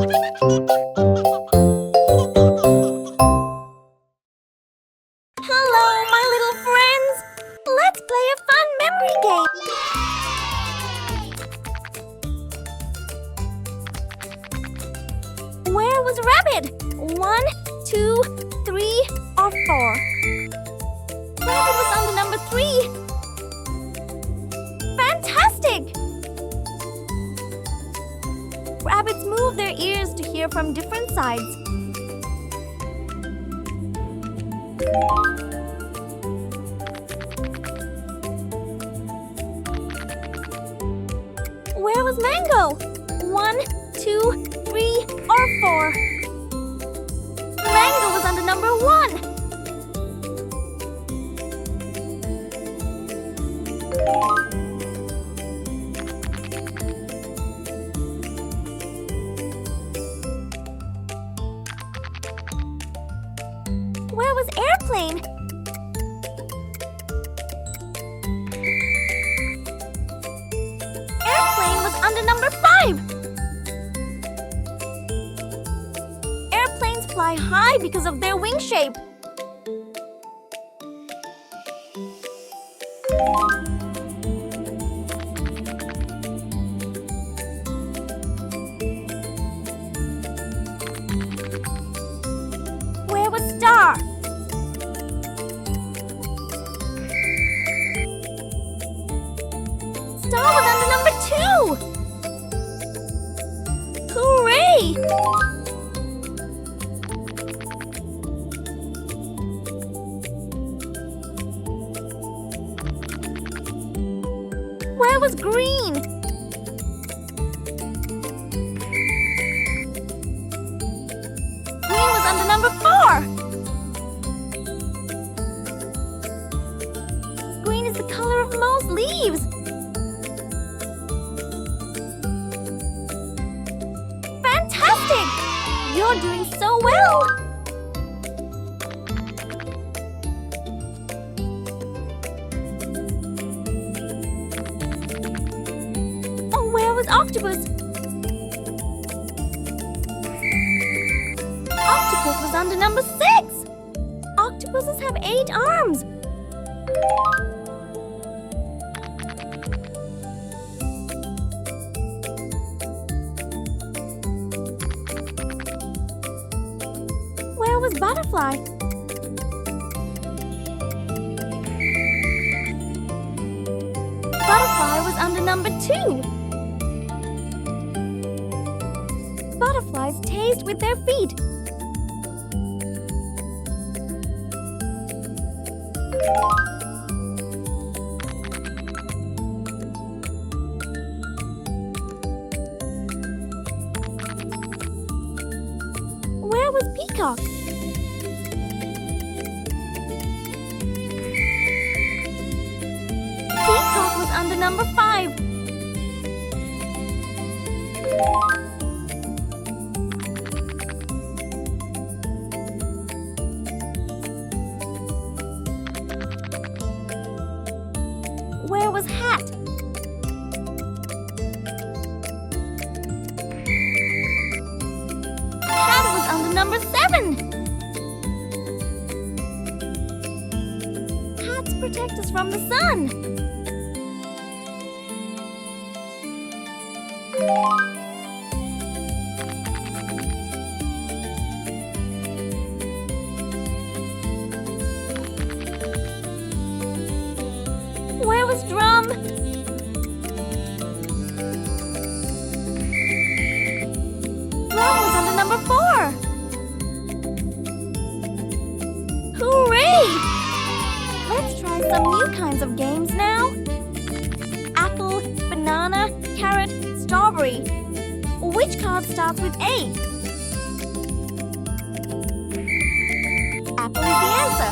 Hello, my little friends! Let's play a fun memory game! Where was Rabbit? 1, 2, 3, or 4? Rabbit was on the number 3. Fantastic! Rabbits move their ears to hear from different sides. Where was Mango? 1, 2, 3, or 4? Mango was on the number 1. Where was Airplane? Airplane was under number 5. Airplanes fly high because of their wing shape. Where was Star? Star was under number 2. Hooray! Where was Green? Green was under number 4. Green is the color of most leaves. Fantastic! You're doing so well! Oh, where was Octopus? Octopus was under number 6. Octopuses have 8 arms. Where was Butterfly? Butterfly was under number 2. Butterflies taste with their feet. Where was Peacock? Peacock was under number 5. Where was Hat? Hat was under number 7. Hats protect us from the sun. Where was Drum? Drum was under number 4. Hooray! Let's try some new kinds of games now. Apple, banana, carrot, strawberry. Which card starts with A? Apple is the answer.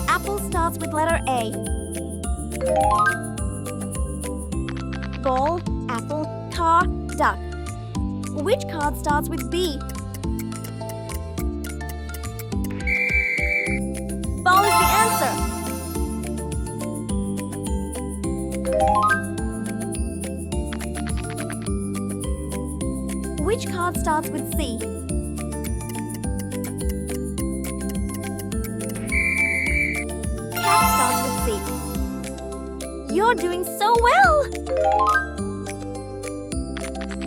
Apple starts with letter A. Ball, apple, car, duck. Which card starts with B? Ball is the answer. Which card starts with C? Cat starts with C. You're doing so well!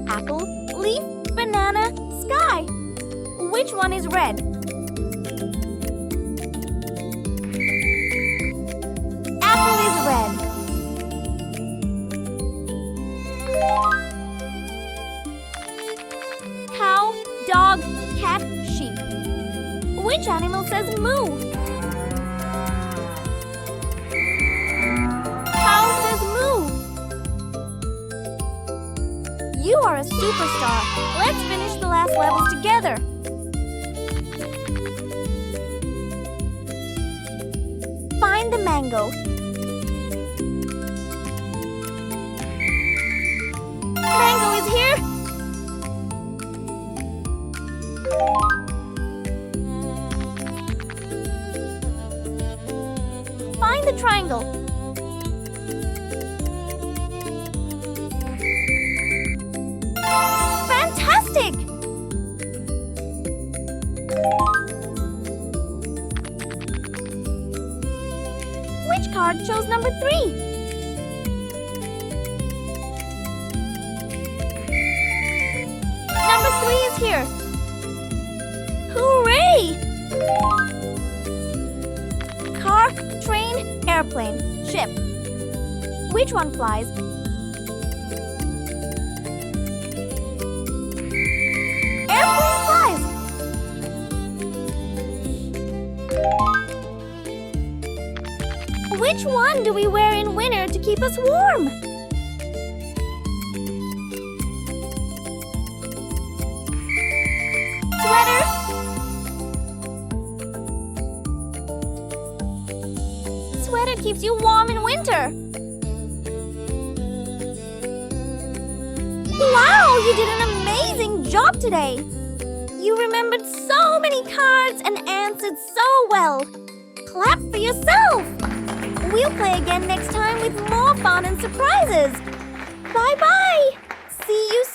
Apple, leaf, banana, sky. Which one is red? Apple is red. Cow, dog, cat, sheep. Which animal says moo? Cow says moo. You are a superstar. Let's finish the last levels together. Find the mango. Mango is here. Find the triangle. Fantastic! Which card chose number 3? Number 3 is here. Hooray! Car, train, airplane, ship. Which one flies? Airplane flies. Which one do we wear in winter to keep us warm? Sweater. Sweater keeps you warm in winter. Wow, you did an amazing job today. You remembered so many cards and answered so well. Clap for yourself. We'll play again next time with more fun and surprises. Bye-bye. See you soon.